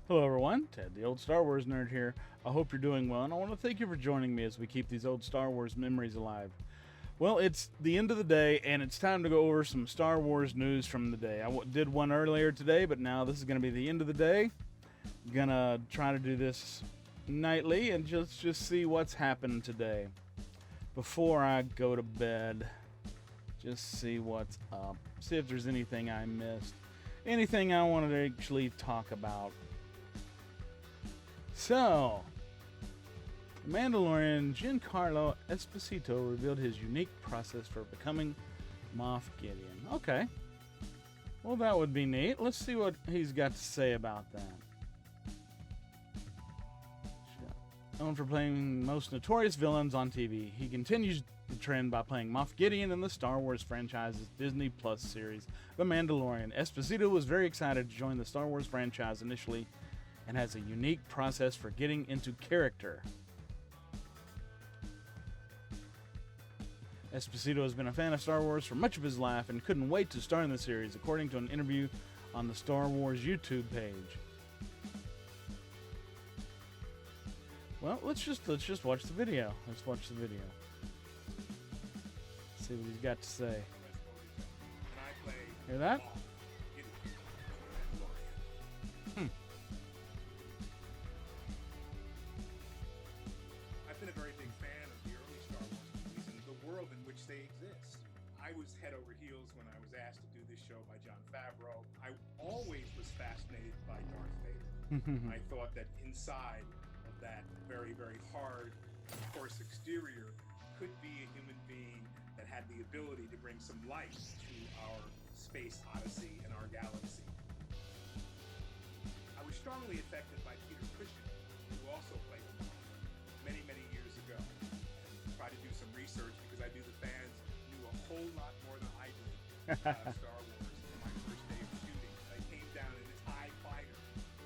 Hello everyone, Ted the old Star Wars nerd here. I hope you're doing well, and I want to thank you for joining me as we keep these old Star Wars memories alive. Well, it's the end of the day, and it's time to go over some Star Wars news from the day. I did one earlier today, but now this is going to be the end of the day. Gonna try to do this nightly and just see what's happened today. Before I go to bed, just see what's up. See if there's anything I missed. Anything I wanted to actually talk about. So, Mandalorian Giancarlo Esposito revealed his unique process for becoming Moff Gideon. Okay. Well, that would be neat. Let's see what he's got to say about that. Known for playing most notorious villains on TV, he continues the trend by playing Moff Gideon in the Star Wars franchise's Disney Plus series, The Mandalorian. Esposito was very excited to join the Star Wars franchise initially and has a unique process for getting into character. Esposito has been a fan of Star Wars for much of his life and couldn't wait to star in the series, according to an interview on the Star Wars YouTube page. Well, let's just watch the video. Let's watch the video. See what he's got to say. Hear that? I've been a very big fan of the early Star Wars movies and the world in which they exist. I was head over heels when I was asked to do this show by Jon Favreau. I always was fascinated by Darth Vader. I thought that inside of that very, very hard, of course, exterior could be a human being that had the ability to bring some light to our space odyssey and our galaxy. I was strongly affected by Peter Cushing, who also played him many, many years ago. And tried to do some research because I knew the fans knew a whole lot more than I did about Star Wars. On my first day of shooting, I came down in a TIE fighter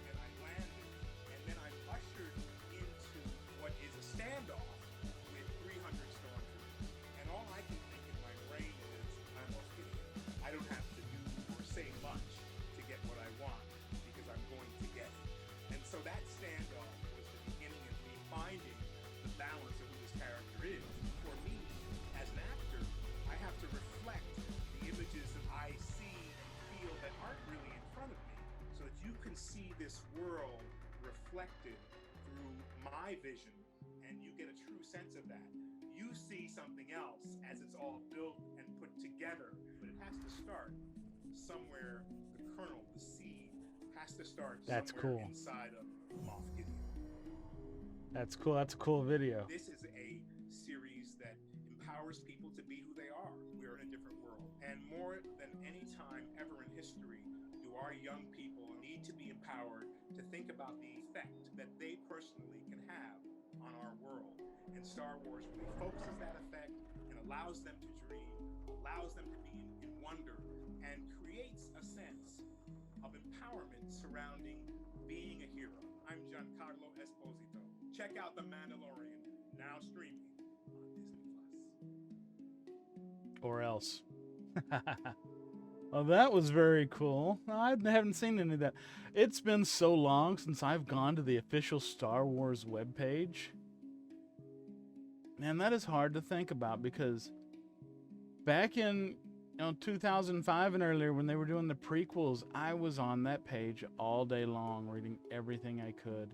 and I landed, and then I'm ushered into what is a standoff with 300 stormtroopers. And all I can think in my brain is, I'm Moff Gideon. I don't have to do or say much to get what I want because I'm going to get it. And so that standoff was the beginning of me finding the balance of who this character is. For me, as an actor, I have to reflect the images that I see and feel that aren't really in front of me, so that you can see this world reflected through my vision, and you get a true sense of that. You see something else as it's all built and put together, but it has to start somewhere. The kernel, the seed, has to start That's somewhere cool. inside of Moff Gideon. That's cool. That's a cool video. This is a series that empowers people to be who they are. We're in a different world. And more than any time ever in history, do our young people need to be empowered to think about the effect that they personally can have on our world. And Star Wars really focuses that effect and allows them to dream, allows them to be in wonder, and creates a sense of empowerment surrounding being a hero. I'm Giancarlo Esposito. Check out The Mandalorian, now streaming on Disney Plus. Or else. Well, that was very cool. I haven't seen any of that. It's been so long since I've gone to the official Star Wars webpage. Man, that is hard to think about because back in 2005 and earlier when they were doing the prequels, I was on that page all day long reading everything I could.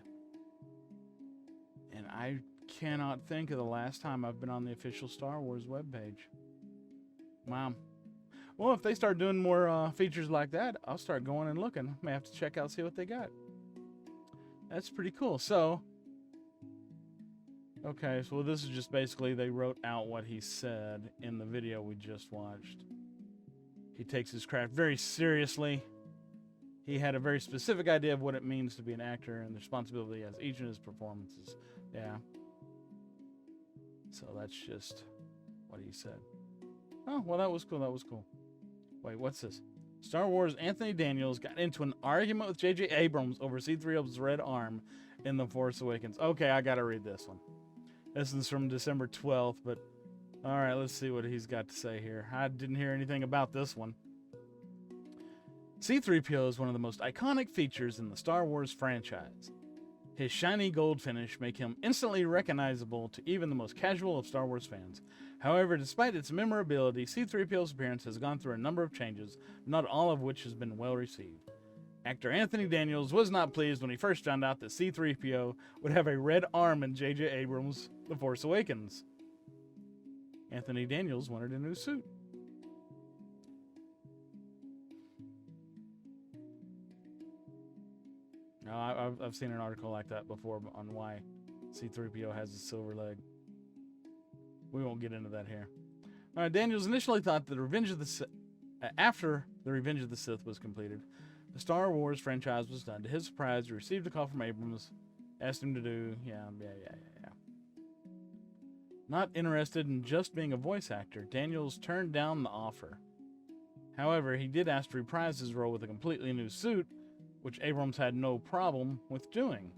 And I cannot think of the last time I've been on the official Star Wars webpage. Wow. Well, if they start doing more features like that, I'll start going and looking. May have to check out, see what they got. That's pretty cool. So, okay, so this is just basically they wrote out what he said in the video we just watched. He takes his craft very seriously. He had a very specific idea of what it means to be an actor and the responsibility he has each of his performances. Yeah. So that's just what he said. Oh, well, that was cool. That was cool. Wait, what's this? Star Wars Anthony Daniels got into an argument with J.J. Abrams over C-3PO's red arm in The Force Awakens. Okay, I gotta read this one. This is from December 12th, but all right, let's see what he's got to say here. I didn't hear anything about this one. C-3PO is one of the most iconic features in the Star Wars franchise. His shiny gold finish make him instantly recognizable to even the most casual of Star Wars fans. However, despite its memorability, C-3PO's appearance has gone through a number of changes, not all of which has been well received. Actor Anthony Daniels was not pleased when he first found out that C-3PO would have a red arm in J.J. Abrams' The Force Awakens. Anthony Daniels wanted a new suit. I've seen an article like that before on why C-3PO has a silver leg. We won't get into that here. Daniels initially thought that after the Revenge of the Sith was completed, the Star Wars franchise was done. To his surprise, he received a call from Abrams, asked him to do, yeah. Not interested in just being a voice actor, Daniels turned down the offer. However, he did ask to reprise his role with a completely new suit, which Abrams had no problem with doing.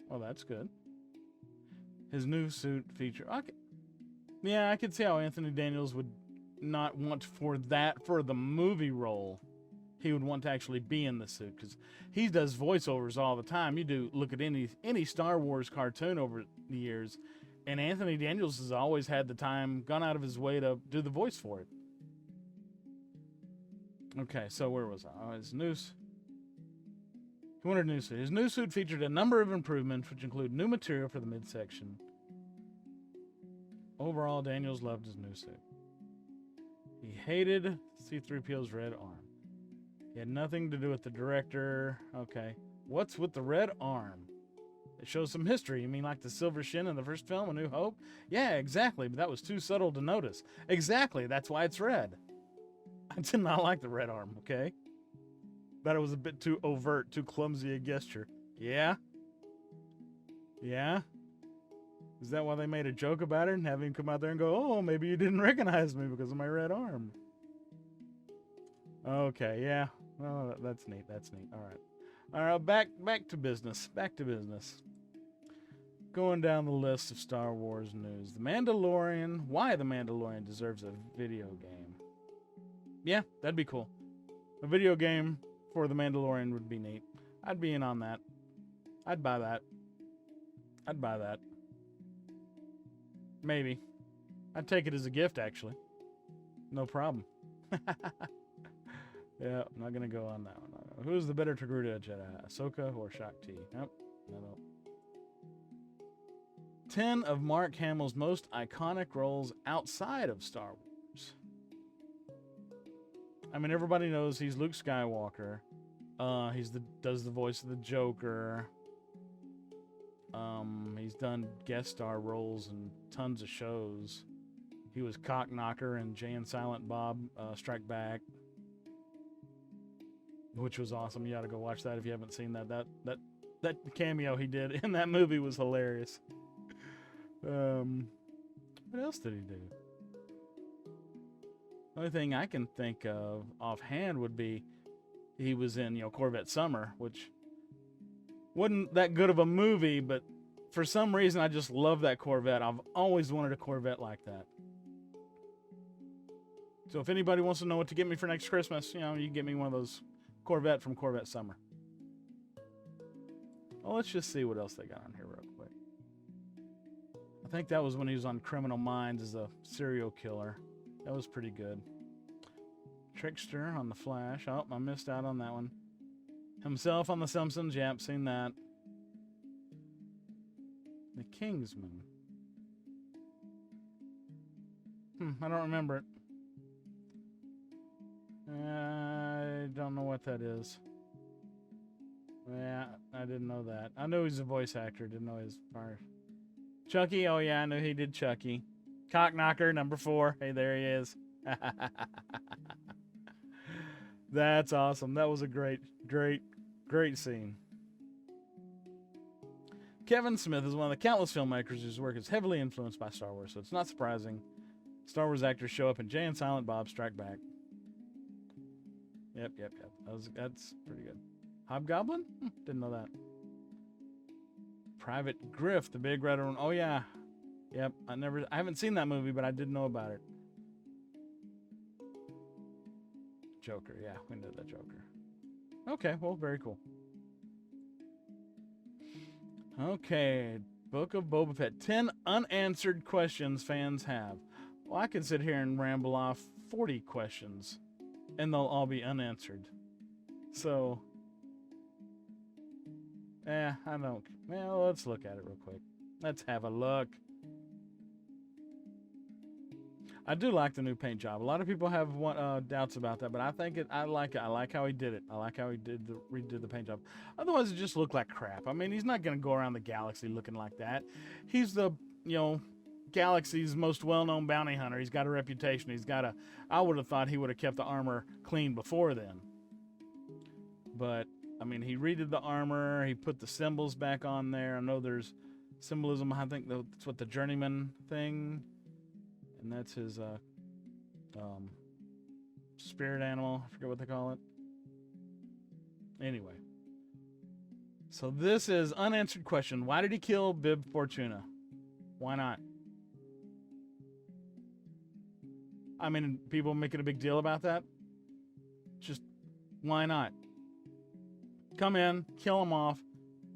Well, that's good. His new suit feature. I could see how Anthony Daniels would not want for the movie role. He would want to actually be in the suit because he does voiceovers all the time. You look at any Star Wars cartoon over the years, and Anthony Daniels has always had the time, gone out of his way to do the voice for it. Okay, so where was I? His news. He wanted a new suit. His new suit featured a number of improvements, which include new material for the midsection. Overall, Daniels loved his new suit. He hated C-3PO's red arm. He had nothing to do with the director. Okay. What's with the red arm? It shows some history. You mean like the silver shin in the first film, A New Hope? Yeah, exactly, but that was too subtle to notice. Exactly, that's why it's red. I did not like the red arm, okay? Thought it was a bit too overt, too clumsy a gesture. Yeah? Yeah? Is that why they made a joke about it and have him come out there and go, oh, maybe you didn't recognize me because of my red arm? Okay, yeah. Oh, that's neat. That's neat. All right. All right, back to business. Back to business. Going down the list of Star Wars news. The Mandalorian. Why The Mandalorian deserves a video game. Yeah, that'd be cool. A video game for The Mandalorian would be neat. I'd be in on that. I'd buy that. Maybe. I'd take it as a gift, actually. No problem. Yeah, I'm not going to go on that one. Who's the better Togruta Jedi? Ahsoka or Shakti? Nope. No. 10 of Mark Hamill's most iconic roles outside of Star Wars. I mean, everybody knows he's Luke Skywalker. Does the voice of the Joker. He's done guest star roles in tons of shows. He was Cockknocker in Jay and Silent Bob Strike Back, which was awesome. You got to go watch that if you haven't seen that. That cameo he did in that movie was hilarious. What else did he do? The only thing I can think of offhand would be he was in, Corvette Summer, which wasn't that good of a movie, but for some reason I just love that Corvette. I've always wanted a Corvette like that. So if anybody wants to know what to get me for next Christmas, you can get me one of those Corvette from Corvette Summer. Well, let's just see what else they got on here real quick. I think that was when he was on Criminal Minds as a serial killer. That was pretty good. Trickster on The Flash. Oh, I missed out on that one. Himself on The Simpsons. Yep, seen that. The Kingsman. I don't remember it. I don't know what that is. Yeah, I didn't know that. I knew he's a voice actor. Didn't know his part. Chucky. Oh, yeah, I knew he did Chucky. Cockknocker, number 4. Hey, there he is. That's awesome. That was a great scene. Kevin Smith is one of the countless filmmakers whose work is heavily influenced by Star Wars, so it's not surprising Star Wars actors show up in Jay and Silent Bob Strike Back. Yep. That's pretty good. Hobgoblin? Didn't know that. Private Griff, the big red one. Oh yeah. Yep. I haven't seen that movie, but I did know about it. Joker. Yeah, we know that Joker. Okay, well, very cool. Okay, Book of Boba Fett. 10 unanswered questions fans have. Well, I could sit here and ramble off 40 questions, and they'll all be unanswered. So, I don't. Well, let's look at it real quick. Let's have a look. I do like the new paint job. A lot of people have doubts about that, but I think I like it. I like how he did it. I like how he redid the paint job. Otherwise, it just looked like crap. I mean, he's not going to go around the galaxy looking like that. He's the galaxy's most well-known bounty hunter. He's got a reputation. I would have thought he would have kept the armor clean before then. But I mean, he redid the armor. He put the symbols back on there. I know there's symbolism. I think that's what the journeyman thing. And that's his spirit animal. I forget what they call it. Anyway. So this is unanswered question. Why did he kill Bib Fortuna? Why not? I mean, people making a big deal about that. Just, why not? Come in, kill him off,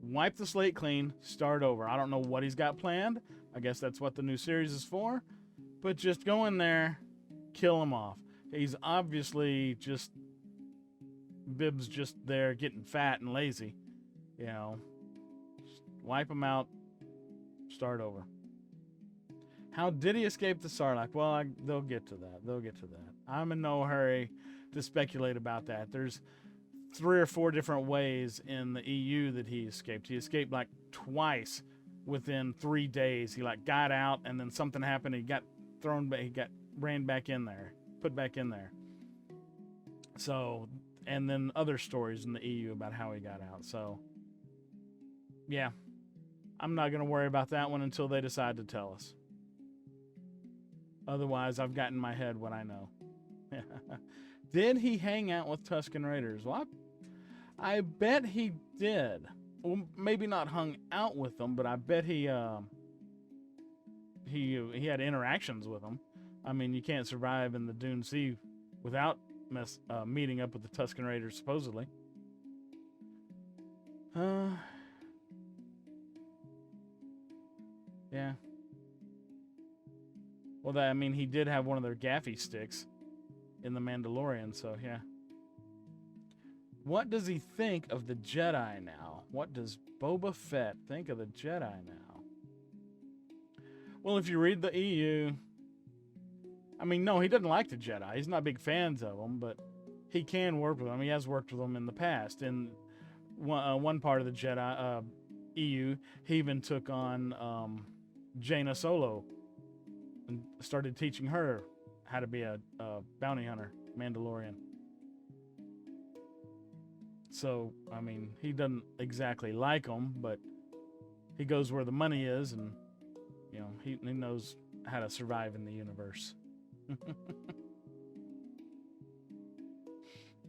wipe the slate clean, start over. I don't know what he's got planned. I guess that's what the new series is for. But just go in there, kill him off. He's obviously Bib's just there getting fat and lazy. Just wipe him out, start over. How did he escape the Sarlacc? Well, they'll get to that. I'm in no hurry to speculate about that. There's 3 or 4 different ways in the EU that he escaped. He escaped like twice within 3 days. He got out and then something happened. He got thrown back. He ran back in there, put back in there. So, and then other stories in the EU about how he got out. So, yeah, I'm not going to worry about that one until they decide to tell us. Otherwise, I've got in my head what I know. Did he hang out with Tusken Raiders? Well, I bet he did. Well, maybe not hung out with them, but I bet he had interactions with them. I mean, you can't survive in the Dune Sea without meeting up with the Tusken Raiders, supposedly. Yeah. Well, he did have one of their gaffy sticks in The Mandalorian, so yeah. What does he think of the Jedi now? What does Boba Fett think of the Jedi now? Well, if you read the EU, no, he doesn't like the Jedi. He's not big fans of them, but he can work with them. He has worked with them in the past. In one part of the Jedi EU, he even took on Jaina Solo and started teaching her how to be a bounty hunter, Mandalorian. So, he doesn't exactly like them, but he goes where the money is, and, he knows how to survive in the universe.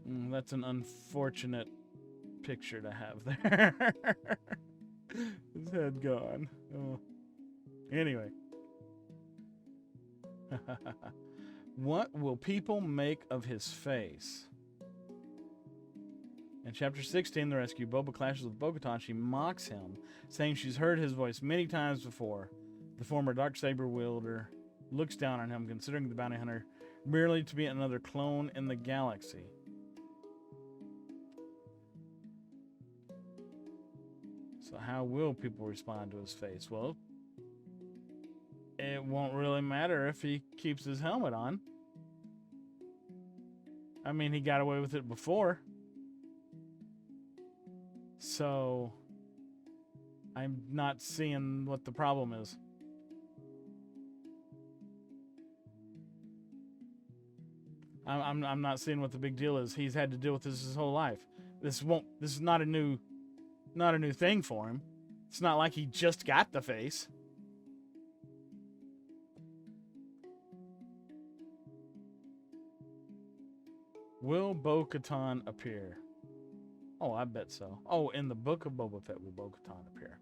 That's an unfortunate picture to have there. His head gone. Oh. Anyway. What will people make of his face? In Chapter 16, The Rescue, Boba clashes with Bo-Katan. She mocks him, saying she's heard his voice many times before. The former Darksaber wielder looks down on him, considering the bounty hunter merely to be another clone in the galaxy. So how will people respond to his face? Well, it won't really matter if he keeps his helmet on. He got away with it before. So, I'm not seeing what the problem is. I'm not seeing what the big deal is. He's had to deal with this his whole life. This is not a new thing for him. It's not like he just got the face. Will Bo-Katan appear? Oh, I bet so. Oh, in the Book of Boba Fett will Bo-Katan appear?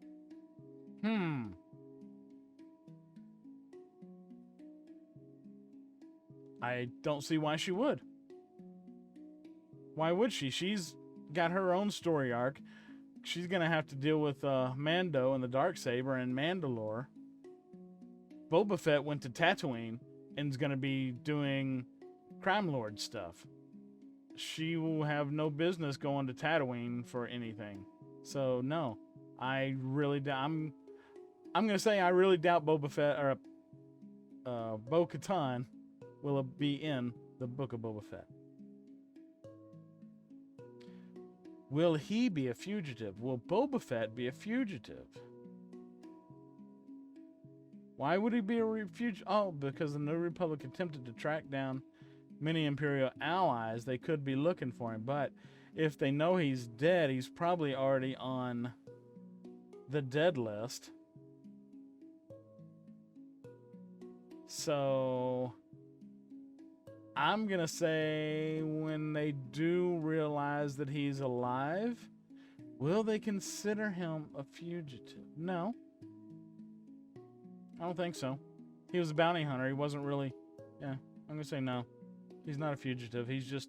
I don't see why she would. Why would she? She's got her own story arc. She's going to have to deal with Mando and the Darksaber and Mandalore. Boba Fett went to Tatooine and is going to be doing Crime Lord stuff. She will have no business going to Tatooine for anything. So, no. I really doubt... I'm going to say I really doubt Boba Fett, or Bo-Katan will be in the Book of Boba Fett. Will he be a fugitive? Will Boba Fett be a fugitive? Why would he be a fugitive? Oh, because the New Republic attempted to track down many Imperial allies. They could be looking for him, but if they know he's dead, he's probably already on the dead list. So I'm going to say when they do realize that he's alive, will they consider him a fugitive? No. I don't think so. He was a bounty hunter. He wasn't really... Yeah, I'm going to say no. He's not a fugitive. He's just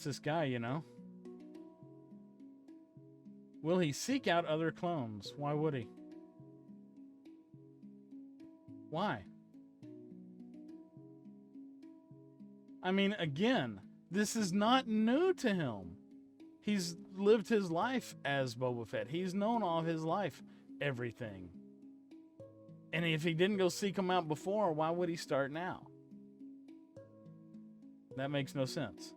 this guy, you know? Will he seek out other clones? Why would he? Why? I mean, again, this is not new to him. He's lived his life as Boba Fett. He's known all of his life everything. And if he didn't go seek him out before, why would he start now? That makes no sense.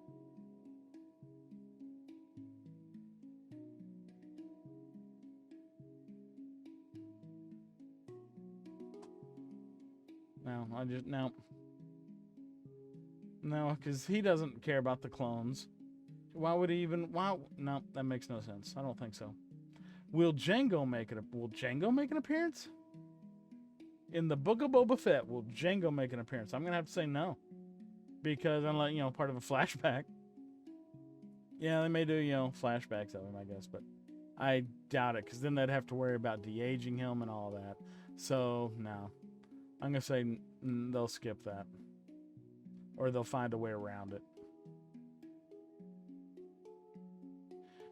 No, because he doesn't care about the clones. Why would he even? No, that makes no sense. I don't think so. Will Jango make an appearance? In the Book of Boba Fett, will Jango make an appearance? I'm gonna have to say no, because unless part of a flashback. Yeah, they may do flashbacks of him, I guess, but I doubt it, because then they'd have to worry about de-aging him and all that. So no, I'm gonna say they'll skip that, or they'll find a way around it.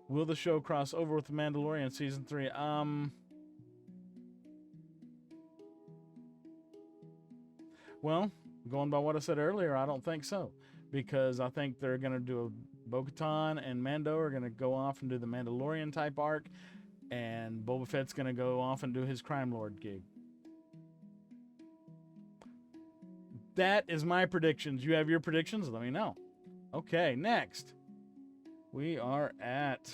Will the show cross over with The Mandalorian season 3? Well, going by what I said earlier, I don't think so. Because I think they're going to do a Bo-Katan and Mando are going to go off and do the Mandalorian type arc. And Boba Fett's going to go off and do his Crime Lord gig. That is my predictions. You have your predictions? Let me know. Okay, next. We are at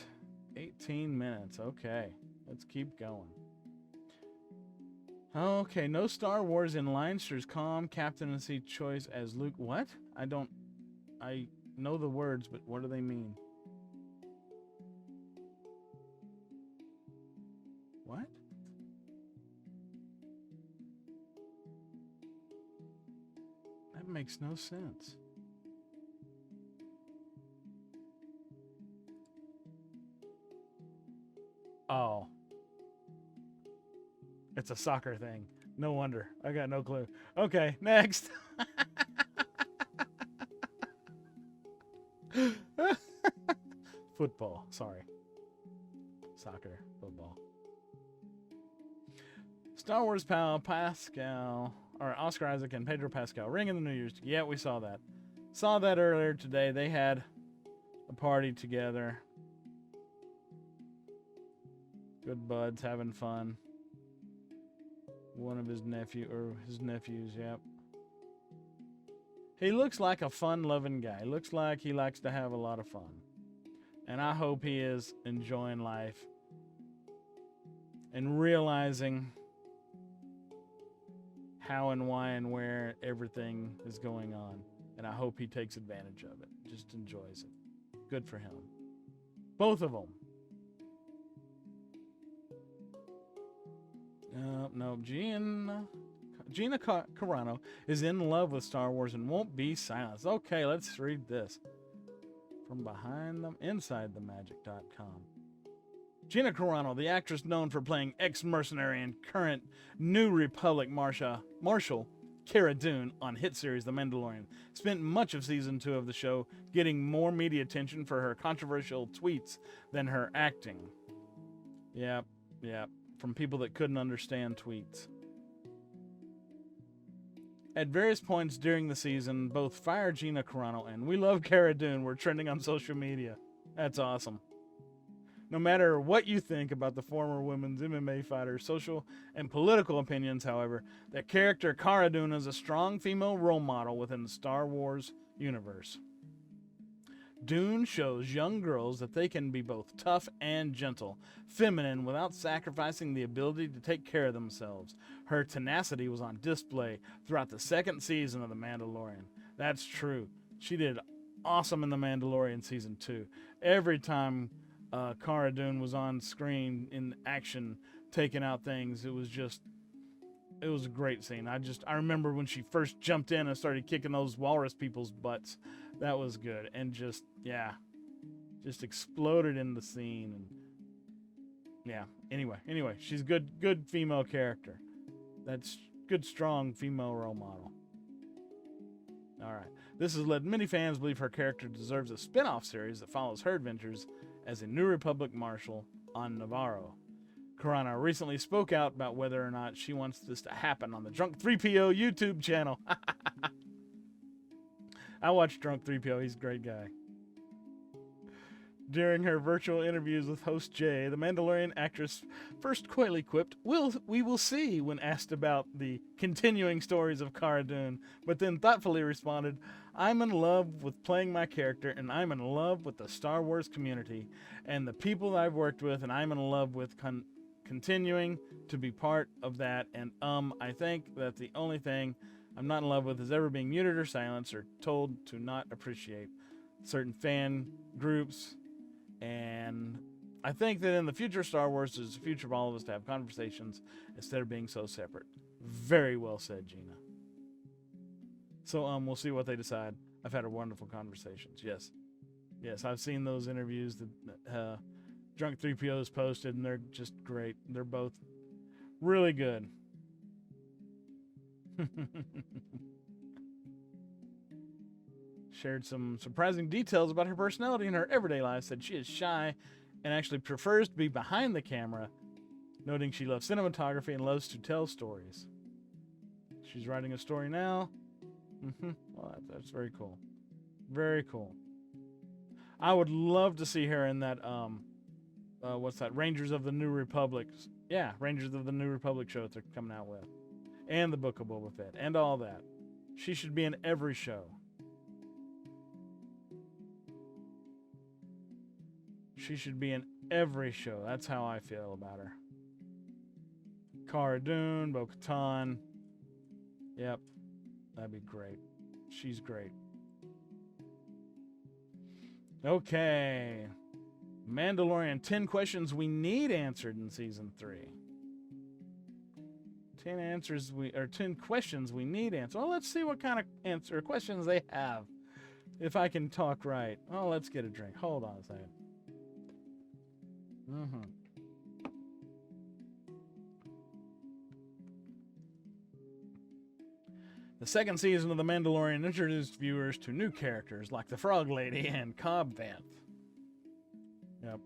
18 minutes. Okay, let's keep going. Okay, no Star Wars in Leinster's calm captaincy choice as Luke. What? I know the words, but what do they mean? What? That makes no sense. Oh. It's a soccer thing. No wonder. I got no clue. Okay, next. Football. Sorry. Soccer. Football. Star Wars pal Pascal, or Oscar Isaac and Pedro Pascal ringing the New Year's. Yeah, we saw that. Saw that earlier today. They had a party together. Good buds having fun. One of his nephews, yep. He looks like a fun-loving guy. Looks like he likes to have a lot of fun. And I hope he is enjoying life and realizing how and why and where everything is going on. And I hope he takes advantage of it. Just enjoys it. Good for him. Both of them. No, Gina Carano is in love with Star Wars and won't be silenced. Okay, let's read this. From behind them, InsideTheMagic.com. Gina Carano, the actress known for playing ex-mercenary and current New Republic Marshal, Cara Dune on hit series The Mandalorian, spent much of season 2 of the show getting more media attention for her controversial tweets than her acting. Yep, from people that couldn't understand tweets. At various points during the season, both Fire Gina Carano and We Love Cara Dune were trending on social media. That's awesome. No matter what you think about the former women's MMA fighter's social and political opinions, however, the character Cara Dune is a strong female role model within the Star Wars universe. Dune shows young girls that they can be both tough and gentle, feminine without sacrificing the ability to take care of themselves. Her tenacity was on display throughout the second season of The Mandalorian. That's true. She did awesome in The Mandalorian season 2. Every time Cara Dune was on screen in action, taking out things, it was a great scene. I remember when she first jumped in and started kicking those walrus people's butts. That was good. And just exploded in the scene. And yeah, anyway, she's good female character. That's good, strong female role model. All right. This has led many fans to believe her character deserves a spin-off series that follows her adventures as a New Republic marshal on Navarro. Carano recently spoke out about whether or not she wants this to happen on the Drunk 3PO YouTube channel. I watch Drunk 3PO. He's a great guy. During her virtual interviews with host Jay, the Mandalorian actress first coyly quipped, "We will see," when asked about the continuing stories of Cara Dune, but then thoughtfully responded, "I'm in love with playing my character, and I'm in love with the Star Wars community and the people I've worked with, and I'm in love with continuing to be part of that, and I think that the only thing I'm not in love with is ever being muted or silenced or told to not appreciate certain fan groups. And I think that in the future of Star Wars, there's a future of all of us to have conversations instead of being so separate." Very well said, Gina. So we'll see what they decide. I've had wonderful conversations. Yes, I've seen those interviews that Drunk 3PO's posted, and they're just great. They're both really good. Shared some surprising details about her personality in her everyday life. Said she is shy and actually prefers to be behind the camera, noting she loves cinematography and loves to tell stories. She's writing a story now. Well, that's very cool. Very cool. I would love to see her in that what's that? Rangers of the New Republic. Yeah, Rangers of the New Republic show that they're coming out with. And the Book of Boba Fett. And all that. She should be in every show. She should be in every show. That's how I feel about her. Cara Dune, Bo-Katan. Yep. That'd be great. She's great. Okay. Mandalorian, 10 questions we need answered in season 3. 10 questions we need answered. Well, let's see what kind of questions they have. If I can talk right. Oh, let's get a drink. Hold on a second. The second season of The Mandalorian introduced viewers to new characters like the Frog Lady and Cobb Vanth. Yep.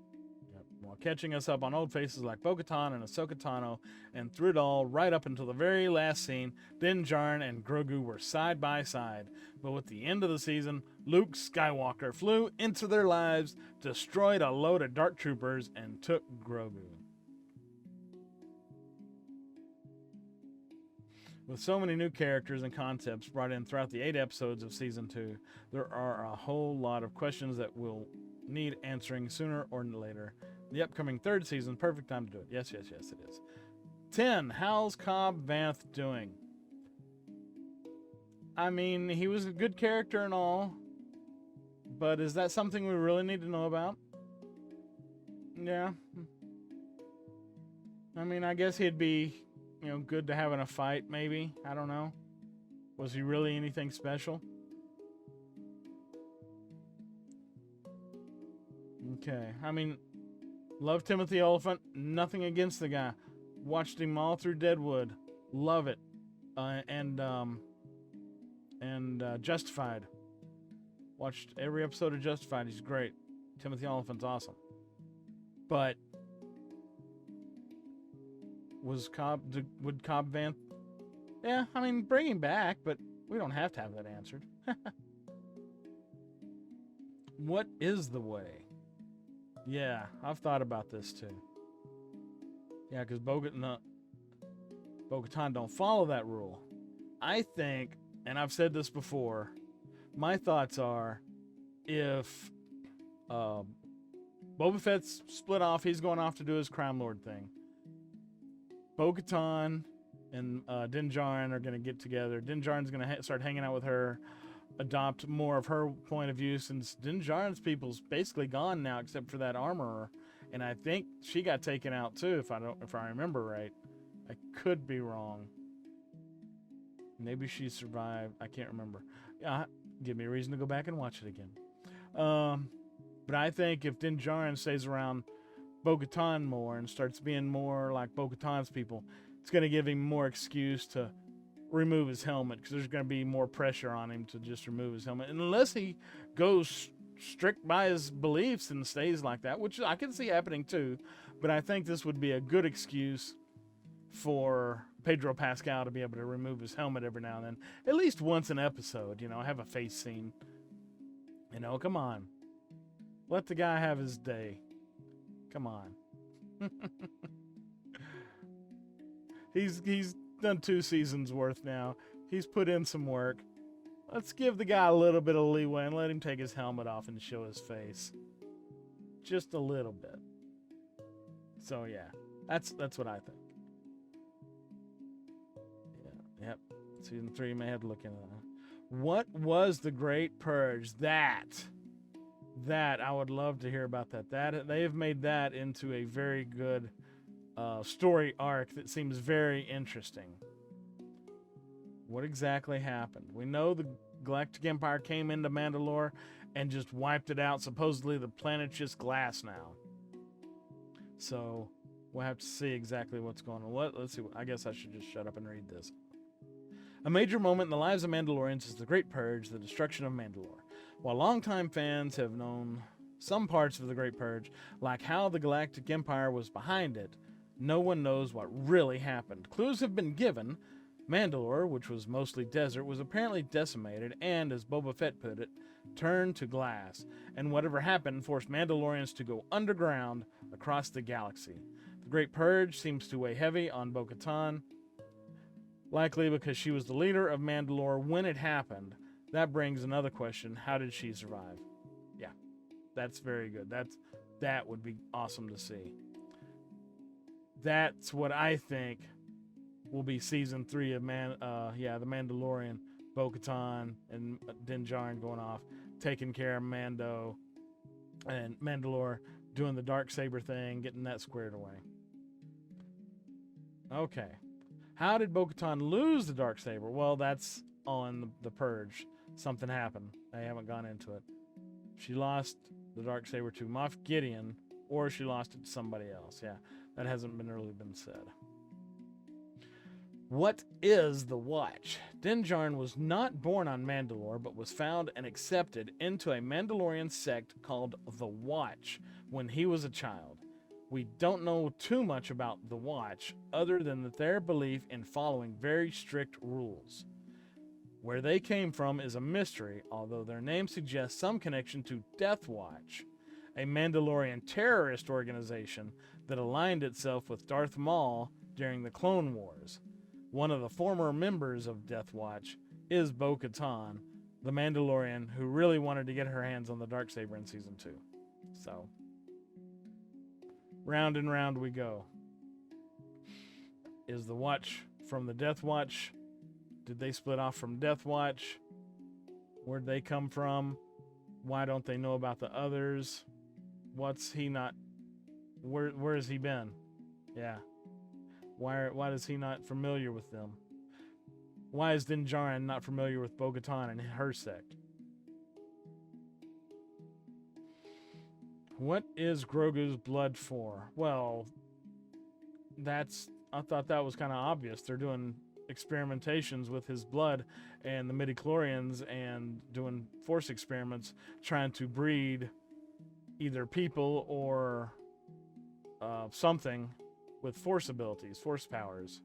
While catching us up on old faces like Bo-Katan and Ahsoka Tano, and through it all, right up until the very last scene, Din Djarin and Grogu were side by side. But with the end of the season, Luke Skywalker flew into their lives, destroyed a load of Dark Troopers, and took Grogu. With so many new characters and concepts brought in throughout the 8 episodes of Season 2, there are a whole lot of questions that will need answering sooner or later. The upcoming 3rd season, perfect time to do it. Yes, it is. 10. How's Cobb Vanth doing? I mean, he was a good character and all, but is that something we really need to know about? Yeah. I mean, I guess he'd be, good to have in a fight, maybe. I don't know. Was he really anything special? Okay. I mean, love Timothy Oliphant. Nothing against the guy. Watched him all through Deadwood. Love it. And and Justified. Watched every episode of Justified. He's great. Timothy Olyphant's awesome. But would Cobb Vanth? Yeah, I mean, bring him back, but we don't have to have that answered. What is the way? Yeah, I've thought about this too. Yeah, because Bo-Katan don't follow that rule. I think, and I've said this before, my thoughts are, if Boba Fett's split off, he's going off to do his Crime Lord thing. Bo-Katan and Din Djarin are going to get together. Din Djarin's going to start hanging out with her, adopt more of her point of view, since Din Djarin's people's basically gone now, except for that armorer, and I think she got taken out too, if I remember right. I could be wrong. Maybe she survived. I can't remember. Give me a reason to go back and watch it again. But I think if Din Djarin stays around Bo-Katan more and starts being more like Bo-Katan's people, it's going to give him more excuse to remove his helmet, because there's going to be more pressure on him to just remove his helmet. And unless he goes strict by his beliefs and stays like that, which I can see happening too, but I think this would be a good excuse for Pedro Pascal to be able to remove his helmet every now and then, at least once an episode, have a face scene. Come on. Let the guy have his day. Come on. He's done 2 seasons worth now. He's put in some work. Let's give the guy a little bit of leeway and let him take his helmet off and show his face. Just a little bit. So yeah, that's what I think. Yeah, yep. Season 3, you may have to look into that. What was the Great Purge? That I would love to hear about that. That they have made that into a very good story arc that seems very interesting. What exactly happened? We know the Galactic Empire came into Mandalore and just wiped it out. Supposedly the planet's just glass now. So we'll have to see exactly what's going on. Let's see. I guess I should just shut up and read this. A major moment in the lives of Mandalorians is the Great Purge, the destruction of Mandalore. While longtime fans have known some parts of the Great Purge, like how the Galactic Empire was behind it, no one knows what really happened. Clues have been given. Mandalore, which was mostly desert, was apparently decimated and, as Boba Fett put it, turned to glass, and whatever happened forced Mandalorians to go underground across the galaxy. The Great Purge seems to weigh heavy on Bo-Katan, likely because she was the leader of Mandalore when it happened. That brings another question: how did she survive? Yeah, that's very good. That would be awesome to see. That's what I think will be season 3 of the Mandalorian. Bo-Katan and Din Djarin going off, taking care of Mando, and Mandalore doing the Darksaber thing, getting that squared away. Okay. How did Bo-Katan lose the Darksaber? Well, that's on the Purge. Something happened. I haven't gone into it. She lost the Darksaber to Moff Gideon, or she lost it to somebody else. Yeah, that hasn't really been said. What is the Watch? Din Djarin was not born on Mandalore, but was found and accepted into a Mandalorian sect called the Watch when he was a child. We don't know too much about the Watch, other than their belief in following very strict rules. Where they came from is a mystery, although their name suggests some connection to Death Watch, a Mandalorian terrorist organization that aligned itself with Darth Maul during the Clone Wars. One of the former members of Death Watch is Bo-Katan, the Mandalorian who really wanted to get her hands on the Darksaber in Season 2. So, round and round we go. Is the Watch from the Death Watch? Did they split off from Death Watch? Where'd they come from? Why don't they know about the others? What's he not... Where has he been? Yeah. Why is he not familiar with them? Why is Din Djarin not familiar with Bo-Katan and her sect? What is Grogu's blood for? Well, I thought that was kind of obvious. They're doing experimentations with his blood and the midichlorians and doing force experiments trying to breed either people or something with force abilities, force powers.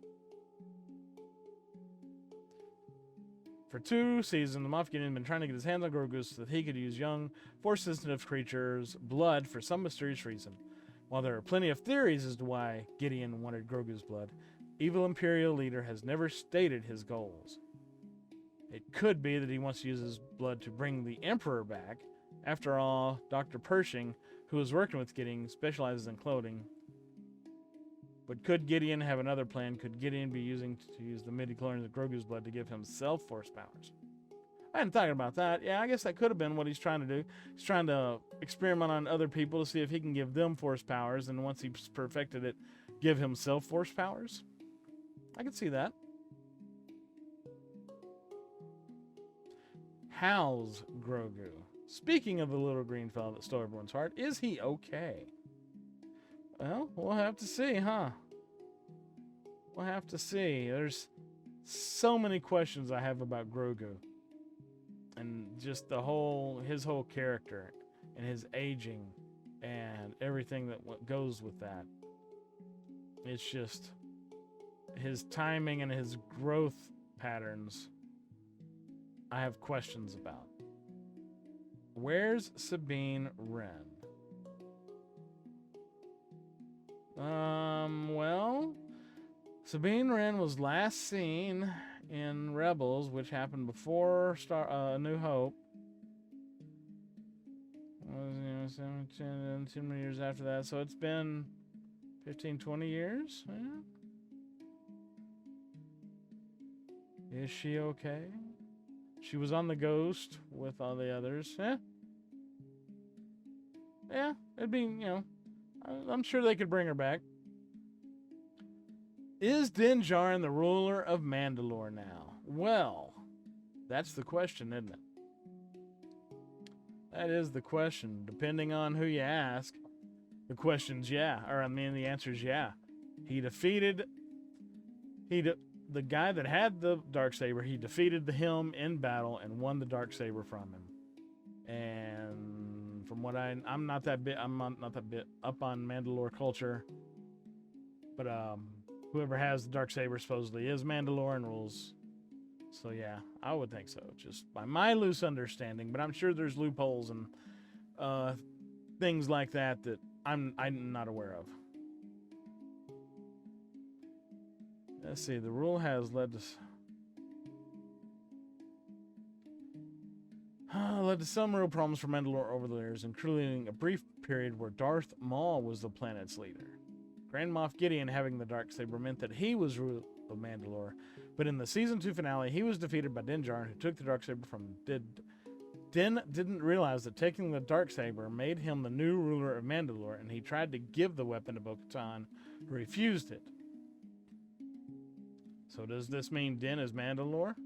For 2 seasons, the Moff Gideon had been trying to get his hands on Grogu so that he could use young, force-sensitive creatures' blood for some mysterious reason. While there are plenty of theories as to why Gideon wanted Grogu's blood, evil Imperial leader has never stated his goals. It could be that he wants to use his blood to bring the Emperor back. After all, Dr. Pershing, who was working with Gideon, specializes in clothing. But could Gideon have another plan? Could Gideon be using to use the midichlorians of Grogu's blood to give himself force powers? I hadn't thought about that. Yeah, I guess that could have been what he's trying to do. He's trying to experiment on other people to see if he can give them force powers, and once he's perfected it, give himself force powers. I could see that. How's Grogu? Speaking of the little green fellow that stole everyone's heart, is he okay? Well, we'll have to see, huh? We'll have to see. There's so many questions I have about Grogu. And just his whole character and his aging and everything that goes with that. It's just his timing and his growth patterns I have questions about. Where's Sabine Wren? Well, Sabine Wren was last seen in Rebels, which happened before A New Hope. Was 10 years after that, so it's been 15, 20 years. Yeah. Is she okay? She was on the Ghost with all the others. Yeah, it'd be, I'm sure they could bring her back. Is Din Djarin the ruler of Mandalore now? Well, that's the question, isn't it? That is the question. Depending on who you ask, the question's yeah. The answer's yeah. He defeated the guy that had the Darksaber. He defeated him in battle and won the Darksaber from him. And from what I'm not that bit up on Mandalore culture, but whoever has the Darksaber supposedly is Mandalorian rules. So yeah, I would think so. Just by my loose understanding, but I'm sure there's loopholes and things like that I'm not aware of. Let's see. The rule has led to some real problems for Mandalore over the years, including a brief period where Darth Maul was the planet's leader. Grand Moff Gideon having the Darksaber meant that he was ruler of Mandalore, but in the Season 2 finale, he was defeated by Din Djarin, who took the Darksaber from him. Din didn't realize that taking the Darksaber made him the new ruler of Mandalore, and he tried to give the weapon to Bo-Katan, who refused it. So does this mean Din is Mandalore?